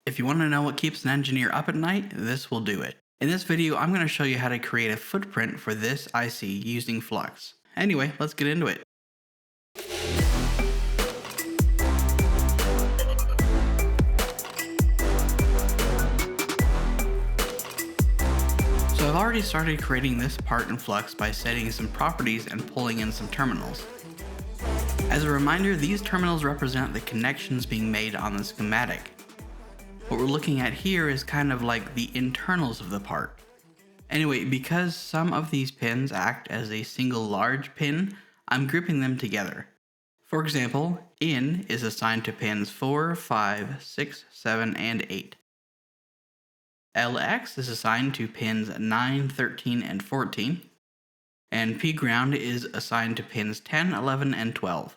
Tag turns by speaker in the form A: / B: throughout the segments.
A: If you want to know what keeps an engineer up at night, this will do it. In this video, I'm going to show you how to create a footprint for this IC using Flux. Anyway, let's get into it. So I've already started creating this part in Flux by setting some properties and pulling in some terminals. As a reminder, these terminals represent the connections being made on the schematic. What we're looking at here is kind of like the internals of the part. Anyway, because some of these pins act as a single large pin, I'm grouping them together. For example, in is assigned to pins 4, 5, 6, 7, and 8. LX is assigned to pins 9, 13, and 14. And P ground is assigned to pins 10, 11, and 12.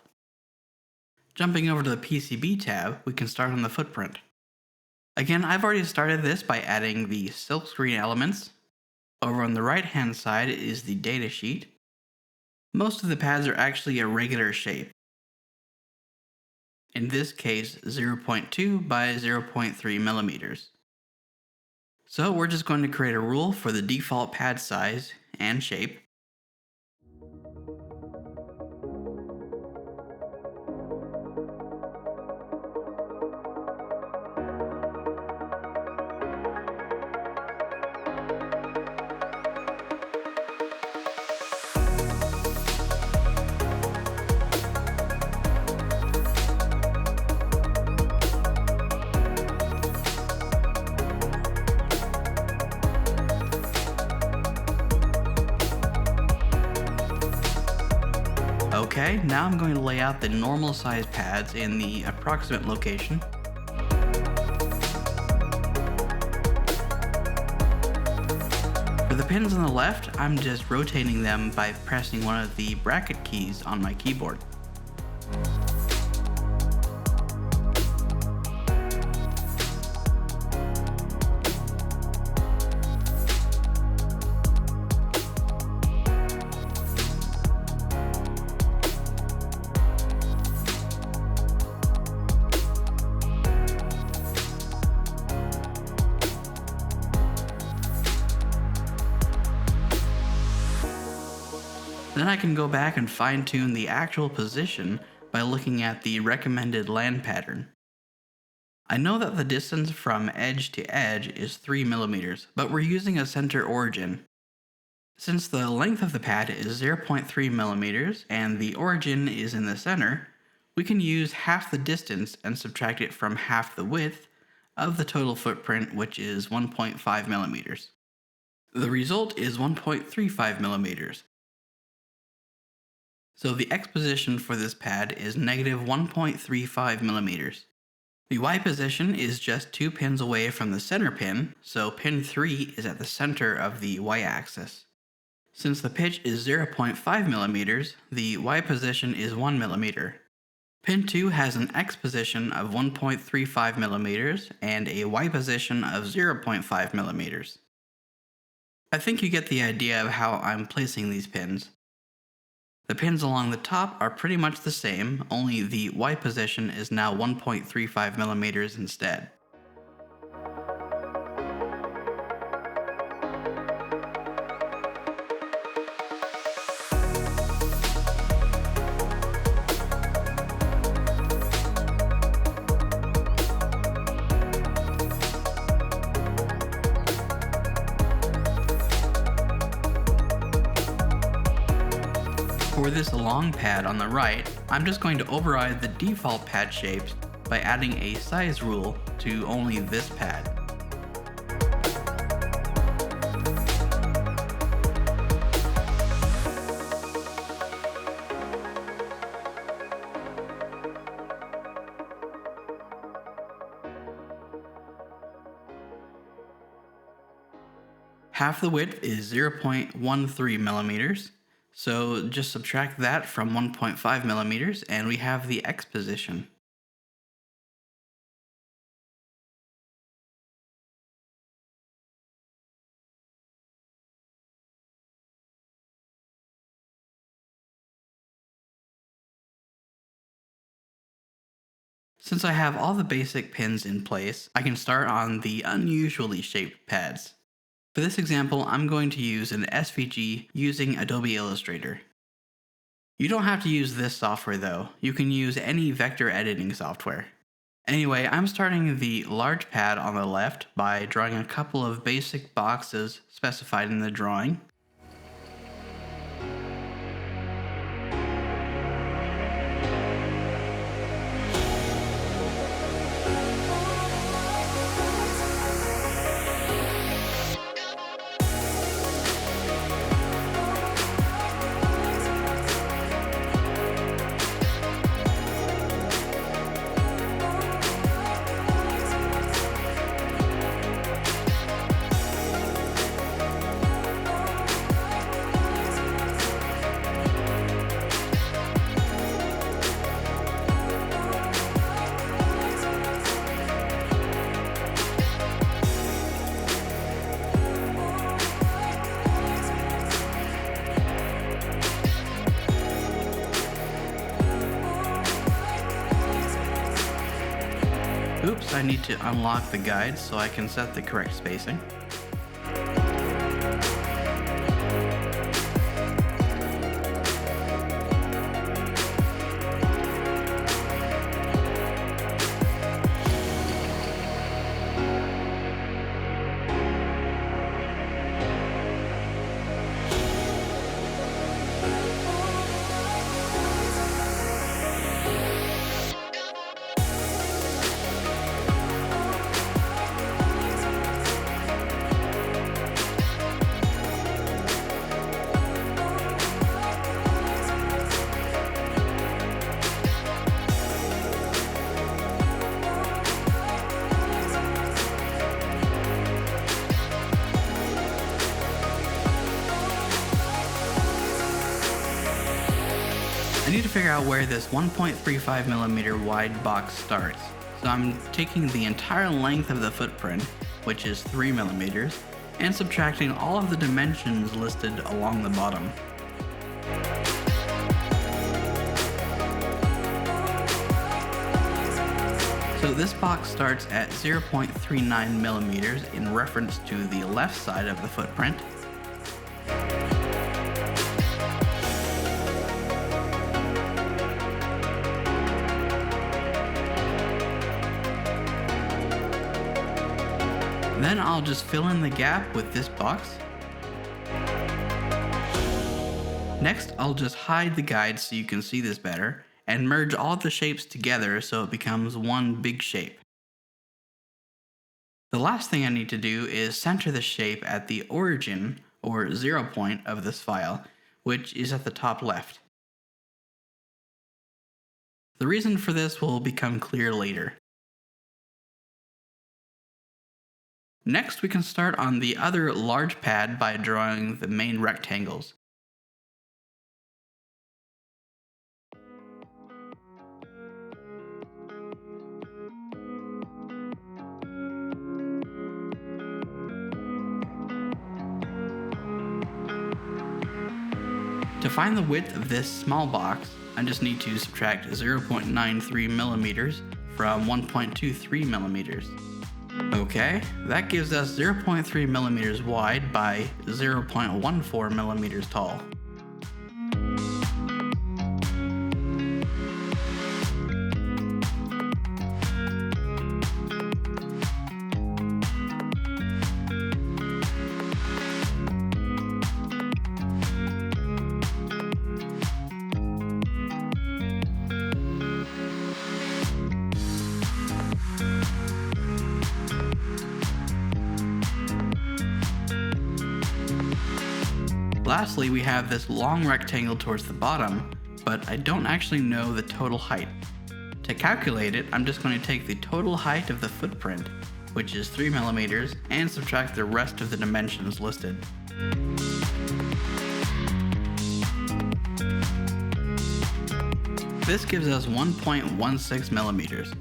A: Jumping over to the PCB tab, we can start on the footprint. Again, I've already started this by adding the silkscreen elements. Over on the right hand side is the datasheet. Most of the pads are actually a regular shape. In this case, 0.2 by 0.3 millimeters. So we're just going to create a rule for the default pad size and shape. Okay, now I'm going to lay out the normal size pads in the approximate location. For the pins on the left, I'm just rotating them by pressing one of the bracket keys on my keyboard. Then I can go back and fine-tune the actual position by looking at the recommended land pattern. I know that the distance from edge to edge is 3 millimeters, but we're using a center origin. Since the length of the pad is 0.3 millimeters and the origin is in the center, we can use half the distance and subtract it from half the width of the total footprint, which is 1.5 millimeters. The result is 1.35 millimeters. So the X position for this pad is negative 1.35 millimeters. The Y position is just 2 pins away from the center pin, so pin 3 is at the center of the Y axis. Since the pitch is 0.5 millimeters, the Y position is 1 millimeter. Pin 2 has an X position of 1.35 millimeters and a Y position of 0.5 millimeters. I think you get the idea of how I'm placing these pins. The pins along the top are pretty much the same, only the Y position is now 1.35 millimeters instead. For this long pad on the right, I'm just going to override the default pad shapes by adding a size rule to only this pad. Half the width is 0.13 millimeters. So just subtract that from 1.5 millimeters and we have the X position. Since I have all the basic pins in place, I can start on the unusually shaped pads. For this example, I'm going to use an SVG using Adobe Illustrator. You don't have to use this software though, you can use any vector editing software. Anyway, I'm starting the large pad on the left by drawing a couple of basic boxes specified in the drawing. Oops, I need to unlock the guide so I can set the correct spacing. I need to figure out where this 1.35mm wide box starts. So I'm taking the entire length of the footprint, which is 3mm, and subtracting all of the dimensions listed along the bottom. So this box starts at 0.39mm in reference to the left side of the footprint. Then I'll just fill in the gap with this box. Next, I'll just hide the guide so you can see this better, and merge all the shapes together so it becomes one big shape. The last thing I need to do is center the shape at the origin, or 0 point, of this file, which is at the top left. The reason for this will become clear later. Next, we can start on the other large pad by drawing the main rectangles. To find the width of this small box, I just need to subtract 0.93mm from 1.23mm. Okay, that gives us 0.3mm wide by 0.14mm tall. Lastly, we have this long rectangle towards the bottom, but I don't actually know the total height. To calculate it, I'm just going to take the total height of the footprint, which is 3mm, and subtract the rest of the dimensions listed. This gives us 1.16mm.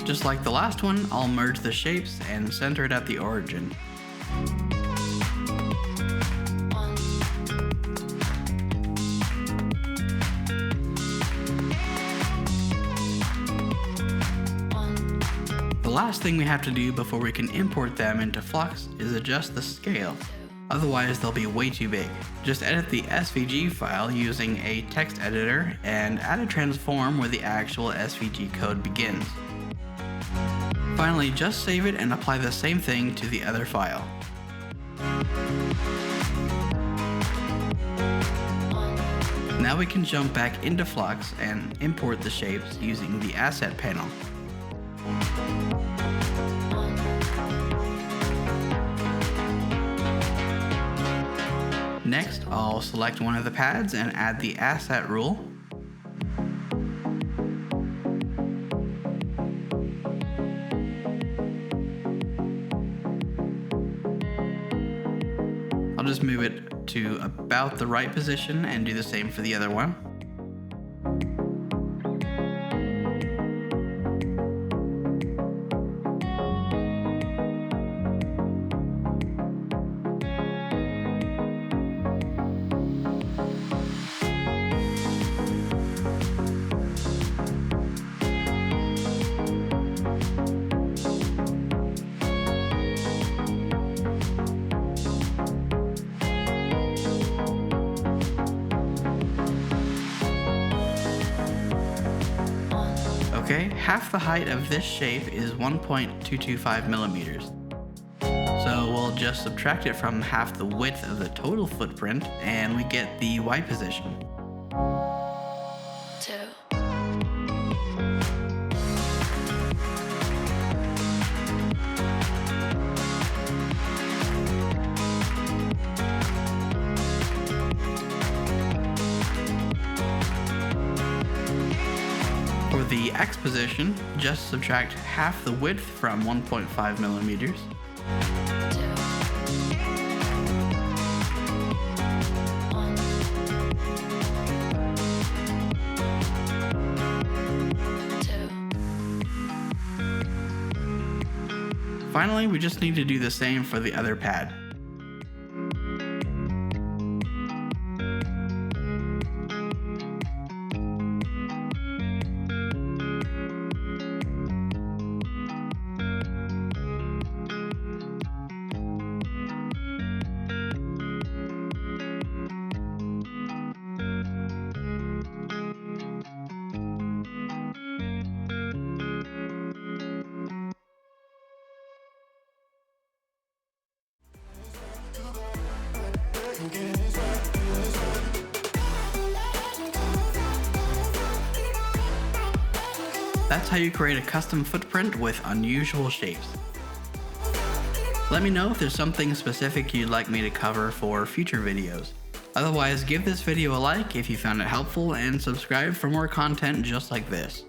A: Just just like the last one, I'll merge the shapes and center it at the origin. The last thing we have to do before we can import them into Flux is adjust the scale. Otherwise they'll be way too big. Just edit the SVG file using a text editor and add a transform where the actual SVG code begins. Finally, just save it and apply the same thing to the other file. Now we can jump back into Flux and import the shapes using the Asset panel. Next, I'll select one of the pads and add the Asset rule. I'll just move it to about the right position and do the same for the other one. Okay, half the height of this shape is 1.225 millimeters. So we'll just subtract it from half the width of the total footprint and we get the Y position.
B: 2.
A: For the X position, just subtract half the width from 1.5 millimeters.
B: 2. 1. 2.
A: Finally, we just need to do the same for the other pad. That's how you create a custom footprint with unusual shapes. Let me know if there's something specific you'd like me to cover for future videos. Otherwise, give this video a like if you found it helpful and subscribe for more content just like this.